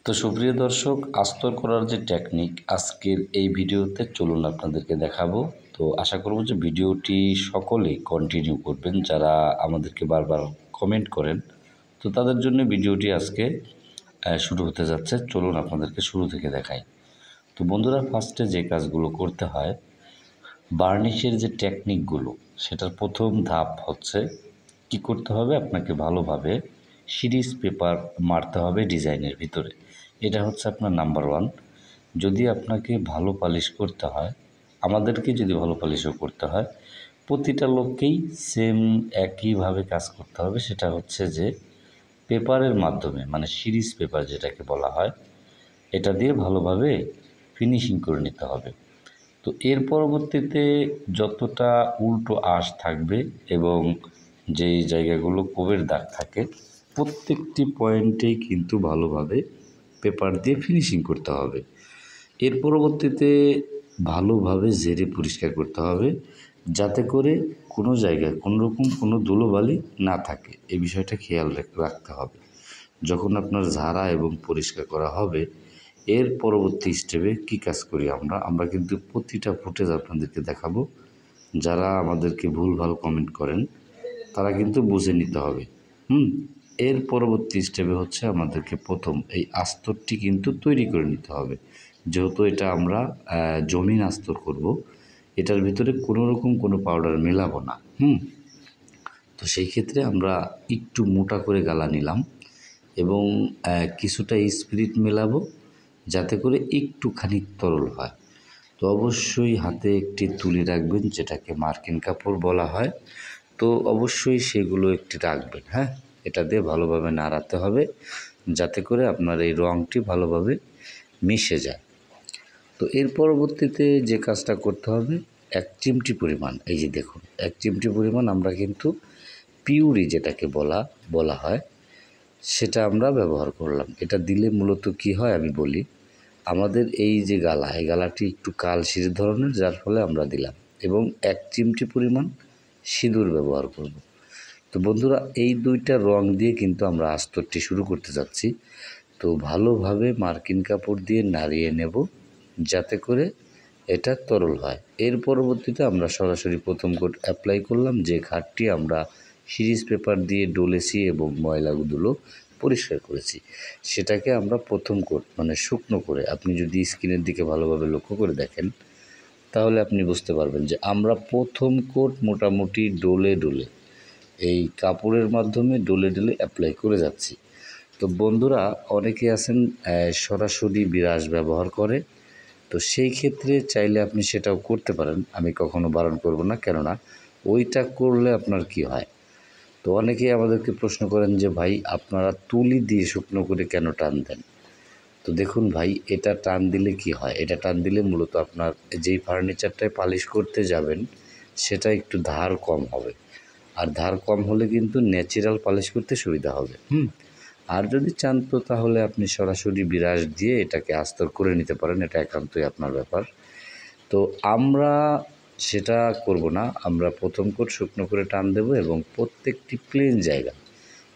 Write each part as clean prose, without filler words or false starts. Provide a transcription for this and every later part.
তো সুপ্রিয় দর্শক, আস্তর করার যে টেকনিক আজকের এই ভিডিওতে চলুন আপনাদেরকে দেখাবো। তো আশা করব যে ভিডিওটি সকলেই কন্টিনিউ করবেন, যারা আমাদেরকে বারবার কমেন্ট করেন। তো তাদের জন্য ভিডিওটি আজকে শুরু হতে যাচ্ছে। চলুন আপনাদেরকে শুরু থেকে দেখাই। তো বন্ধুরা, ফার্স্টে যে কাজগুলো করতে হয়, বার্নিশের যে টেকনিকগুলো, সেটার প্রথম ধাপ হচ্ছে কি করতে হবে, আপনাকে ভালোভাবে সিরিজ পেপার মারতে হবে ডিজাইনের ভিতরে। এটা হচ্ছে আপনার নাম্বার ওয়ান। যদি আপনাকে ভালো পালিশ করতে হয়, আমাদেরকে যদি ভালো পালিশও করতে হয়, প্রতিটা লোককেই সেম একইভাবে কাজ করতে হবে। সেটা হচ্ছে যে পেপারের মাধ্যমে, মানে সিরিজ পেপার যেটাকে বলা হয়, এটা দিয়ে ভালোভাবে ফিনিশিং করে নিতে হবে। তো এর পরবর্তীতে যতটা উল্টো আঁশ থাকবে এবং যেই জায়গাগুলো কোবের দাগ থাকে, প্রত্যেকটি পয়েন্টেই কিন্তু ভালোভাবে পেপার দিয়ে ফিনিশিং করতে হবে। এর পরবর্তীতে ভালোভাবে ঝেড়ে পরিষ্কার করতে হবে, যাতে করে কোনো জায়গায় কোনোরকম কোনো ধুলোবালি না থাকে। এই বিষয়টা খেয়াল রাখতে হবে। যখন আপনার ঝাড়া এবং পরিষ্কার করা হবে, এর পরবর্তী স্টেপে কী কাজ করি আমরা কিন্তু প্রতিটা ফুটেজ আপনাদেরকে দেখাবো। যারা আমাদেরকে ভুলভাল কমেন্ট করেন তারা কিন্তু বুঝে নিতে হবে। এর পরবর্তী স্টেপে হচ্ছে আমাদেরকে প্রথম এই আস্তরটি কিন্তু তৈরি করে নিতে হবে। যেহেতু এটা আমরা জমিন আস্তর করব, এটার ভিতরে কোনো রকম কোনো পাউডার মেলাবো না। তো সেই ক্ষেত্রে আমরা একটু মোটা করে গালা নিলাম এবং কিছুটা স্পিরিট মেলাবো, যাতে করে একটুখানি তরল হয়। তো অবশ্যই হাতে একটি তুলি রাখবেন, যেটাকে মার্কিন কাপড় বলা হয়। তো অবশ্যই সেগুলো একটি রাখবেন। এটা দিয়ে ভালোভাবে নাড়াতে হবে, যাতে করে আপনার এই রঙটি ভালোভাবে মিশে যায়। তো এর পরবর্তীতে যে কাজটা করতে হবে, 1 চিমটি পরিমাণ, এই যে দেখুন 1 চিমটি পরিমাণ আমরা কিন্তু পিউরি যেটাকে বলা হয়, সেটা আমরা ব্যবহার করলাম। এটা দিলে মূলত কি হয় আমি বলি। আমাদের এই যে গালা, এই গালাটি একটু কালশির ধরনের, যার ফলে আমরা দিলাম, এবং 1 চিমটি পরিমাণ সিঁদুর ব্যবহার করব। তো বন্ধুরা, এই দুইটা রং দিয়ে কিন্তু আমরা আস্তরটি শুরু করতে যাচ্ছি। তো ভালোভাবে মার্কিন কাপড় দিয়ে নাড়িয়ে নেব, যাতে করে এটা তরল হয়। এর পরবর্তীতে আমরা সরাসরি প্রথম কোট অ্যাপ্লাই করলাম, যে ঘাটটি আমরা সিরিজ পেপার দিয়ে ডলেছি এবং ময়লাগুলো পরিষ্কার করেছি, সেটাকে আমরা প্রথম কোট মানে শুকনো করে, আপনি যদি স্ক্রিনের দিকে ভালোভাবে লক্ষ্য করে দেখেন, তাহলে আপনি বুঝতে পারবেন যে আমরা প্রথম কোট মোটামুটি ডলে এই কাপড়ের মাধ্যমে ডলে অ্যাপ্লাই করে যাচ্ছি। তো বন্ধুরা, অনেকে আছেন সরাসরি বিরাশ ব্যবহার করে। তো সেই ক্ষেত্রে চাইলে আপনি সেটাও করতে পারেন, আমি কখনো বারণ করব না, কেননা ওইটা করলে আপনার কি হয়। তো অনেকেই আমাদেরকে প্রশ্ন করেন যে ভাই, আপনারা তুলি দিয়ে শুকনো করে কেন টান দেন। তো দেখুন ভাই, এটা টান দিলে কি হয়, এটা টান দিলে মূলত আপনার যেই ফার্নিচারটায় পালিশ করতে যাবেন, সেটা একটু ধার কম হবে। আর ধার কম হলে কিন্তু ন্যাচারাল পালিশ করতে সুবিধা হবে। আর যদি চান তো তাহলে আপনি সরাসরি বিরাশ দিয়ে এটাকে আস্তর করে নিতে পারেন, এটা একান্তই আপনার ব্যাপার। তো আমরা সেটা করব না, আমরা প্রথম কোট শুকনো করে টান দেব এবং প্রত্যেকটি প্লেন জায়গা,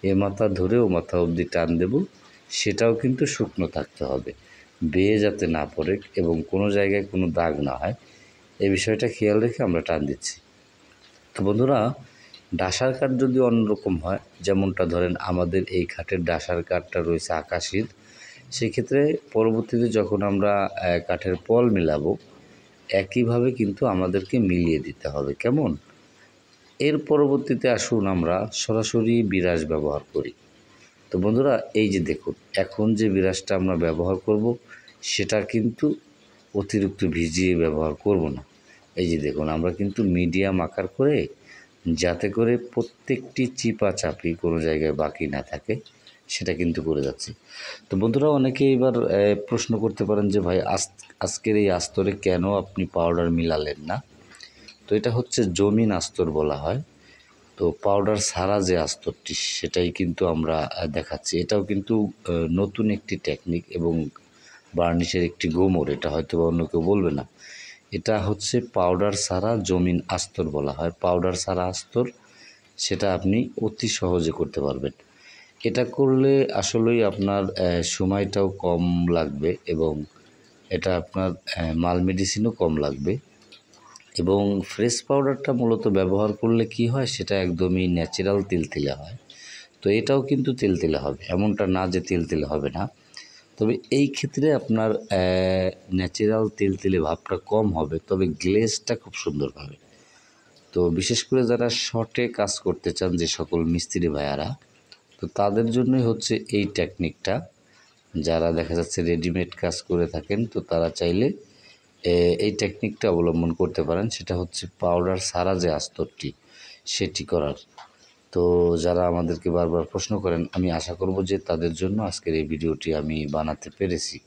এ মাথা ধরে ও মাথা অবধি টান দেব। সেটাও কিন্তু শুকনো থাকতে হবে, বেয়ে যাতে না পড়ে এবং কোনো জায়গায় কোনো দাগ না হয়, এই বিষয়টা খেয়াল রেখে আমরা টান দিচ্ছি। তো বন্ধুরা, ডাসার কাঠ যদি অন্যরকম হয়, যেমনটা ধরেন আমাদের এই খাটের ডাসার কাঠটা রয়েছে আকাশির, সেক্ষেত্রে পরবর্তীতে যখন আমরা কাঠের পল মেলাবো, একইভাবে কিন্তু আমাদেরকে মিলিয়ে দিতে হবে। কেমন? এর পরবর্তীতে আসুন আমরা সরাসরি বিরাশ ব্যবহার করি। তো বন্ধুরা, এই যে দেখুন, এখন যে বিরাশটা আমরা ব্যবহার করব, সেটা কিন্তু অতিরিক্ত ভিজিয়ে ব্যবহার করব না। এই যে দেখুন, আমরা কিন্তু মিডিয়াম আকার করে, যাতে করে প্রত্যেকটি চিপাচাপি কোনো জায়গায় বাকি না থাকে, সেটা কিন্তু করে যাচ্ছি। তো বন্ধুরা, অনেকে এবার প্রশ্ন করতে পারেন যে ভাই, আজকের এই আস্তরে কেন আপনি পাউডার মিলালেন না। তো এটা হচ্ছে জমিন আস্তর বলা হয়। তো পাউডার ছাড়া যে আস্তরটি, সেটাই কিন্তু আমরা দেখাচ্ছি। এটাও কিন্তু নতুন একটি টেকনিক এবং বার্নিশের একটি গোমর, এটা হয়তো অন্য কেউ বলবে না। এটা হচ্ছে পাউডার ছাড়া জমিন আস্তর বলা হয়। পাউডার ছাড়া আস্তর, সেটা আপনি অতি সহজে করতে পারবেন। এটা করলে আসলেই আপনার সময়টাও কম লাগবে এবং এটা আপনার মাল মেডিসিনও কম লাগবে এবং ফ্রেশ পাউডারটা মূলত ব্যবহার করলে কি হয়, সেটা একদমই ন্যাচারাল তেলতেলে হয়। তো এটাও কিন্তু তেলতেলে হবে, এমনটা না যে তেলতেলে হবে না। তবে এই ক্ষেত্রে আপনার ন্যাচারাল তেলতেলে ভাবটা কম হবে, তবে গ্লেজটা খুব সুন্দর পাবে। তো বিশেষ করে যারা শর্টে কাজ করতে চান, যে সকল মিস্ত্রি ভাইয়ারা, তো তাদের জন্যই হচ্ছে এই টেকনিকটা। যারা দেখা যাচ্ছে রেডিমেড কাজ করে থাকেন, তো তারা চাইলে এই টেকনিকটা অবলম্বন করতে পারেন। সেটা হচ্ছে পাউডার ছাড়া যে আস্তরটি, সেটি করার। তো যারা আমাদেরকে বারবার প্রশ্ন করেন, আমি আশা করব যে তাদের জন্য আজকের এই ভিডিওটি আমি বানাতে পেরেছি।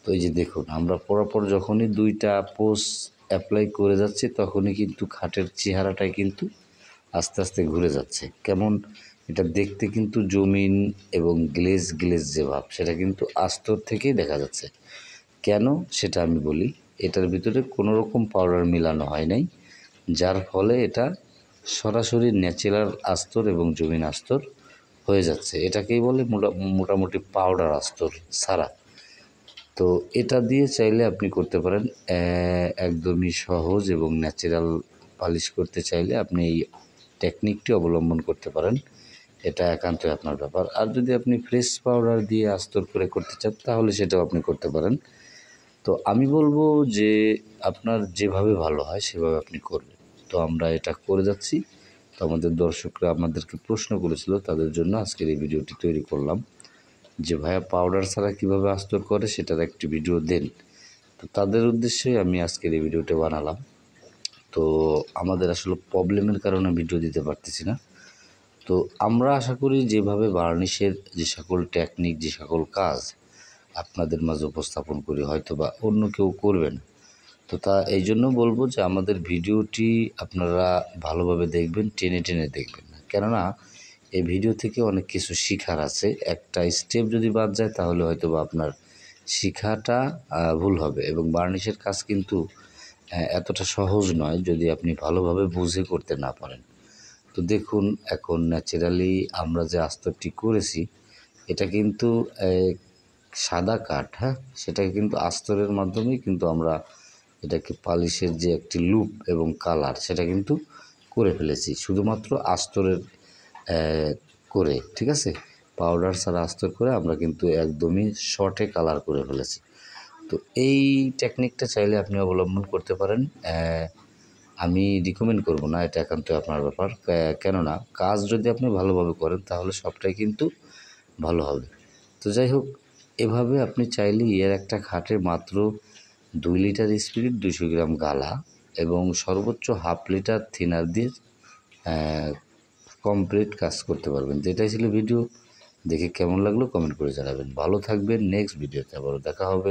তো এই যে দেখুন, আমরা পরপর যখনই 2টা পোস্ট অ্যাপ্লাই করে যাচ্ছি, তখনই কিন্তু খাটের চেহারাটাই কিন্তু আস্তে আস্তে ঘুরে যাচ্ছে। কেমন এটা দেখতে কিন্তু জমিন এবং গ্লেজ গ্লেজ যে ভাব, সেটা কিন্তু আস্তর থেকেই দেখা যাচ্ছে। কেন সেটা আমি বলি। এটার ভিতরে কোনো রকম পাউডার মিলানো হয় নাই, যার ফলে এটা সরাসরি ন্যাচারাল আস্তর এবং জমিন আস্তর হয়ে যাচ্ছে। এটাকেই বলে মোটামুটি পাউডার আস্তর ছাড়া। তো এটা দিয়ে চাইলে আপনি করতে পারেন একদমই সহজ এবং ন্যাচারাল পালিশ করতে চাইলে আপনি এই টেকনিকটি অবলম্বন করতে পারেন। এটা একান্তই আপনার ব্যাপার। আর যদি আপনি ফ্রেশ পাউডার দিয়ে আস্তর করে করতে চান, তাহলে সেটাও আপনি করতে পারেন। তো আমি বলব যে আপনার যেভাবে ভালো হয় সেভাবে আপনি করবেন। তো আমরা এটা করে যাচ্ছি। তো আমাদের দর্শকরা আমাদেরকে প্রশ্ন করেছিল, তাদের জন্য আজকের এই ভিডিওটি তৈরি করলাম যে ভাইয়া পাউডার ছাড়া কীভাবে আস্তর করে, সেটার একটি ভিডিও দেন। তো তাদের উদ্দেশ্যেই আমি আজকের এই ভিডিওটা বানালাম। তো আমাদের আসলে প্রবলেমের কারণে ভিডিও দিতে পারতেছি না। তো আমরা আশা করি যেভাবে বার্নিশের যে সকল টেকনিক, যে সকল কাজ আপনাদের মাঝে উপস্থাপন করি, হয়তো বা অন্য কেউ করবে না। তো এই জন্য বলবো যে আমাদের ভিডিওটি আপনারা ভালোভাবে দেখবেন, টেনে টেনে দেখবেন না। কেননা এই ভিডিও থেকে অনেক কিছু শিখার আছে। একটা স্টেপ যদি বাদ যায়, তাহলে হয়তো বা আপনার শিখাটা ভুল হবে। এবং বার্নিশের কাজ কিন্তু এতটা সহজ নয় যদি আপনি ভালোভাবে বুঝে করতে না পারেন। তো দেখুন, এখন ন্যাচারালি আমরা যে আস্তরটি করেছি, এটা কিন্তু সাদা কাঠ, হ্যাঁ, সেটাকে কিন্তু আস্তরের মাধ্যমেই কিন্তু আমরা এটাকে পালিশের যে একটি লুক এবং কালার, সেটা কিন্তু করে ফেলেছি শুধুমাত্র আস্তরের করে। ঠিক আছে, পাউডার ছাড়া আস্তর করে আমরা কিন্তু একদমই শর্টে কালার করে ফেলেছি। তো এই টেকনিকটা চাইলে আপনি অবলম্বন করতে পারেন। আমি রিকমেন্ড করব না, এটা একান্তই আপনার ব্যাপার। কেননা কাজ যদি আপনি ভালোভাবে করেন, তাহলে সবটাই কিন্তু ভালো হবে। তো যাই হোক, এভাবে আপনি চাইলে এর একটা খাটে মাত্র 2 লিটার স্পিরিট, 200 গ্রাম গালা এবং সর্বোচ্চ হাফ লিটার থিনার দিয়ে কমপ্লিট কাজ করতে পারবেন। তো এটাই ছিল ভিডিও। দেখে কেমন লাগলো কমেন্ট করে জানাবেন। ভালো থাকবেন। নেক্সট ভিডিওতে আবারও দেখা হবে।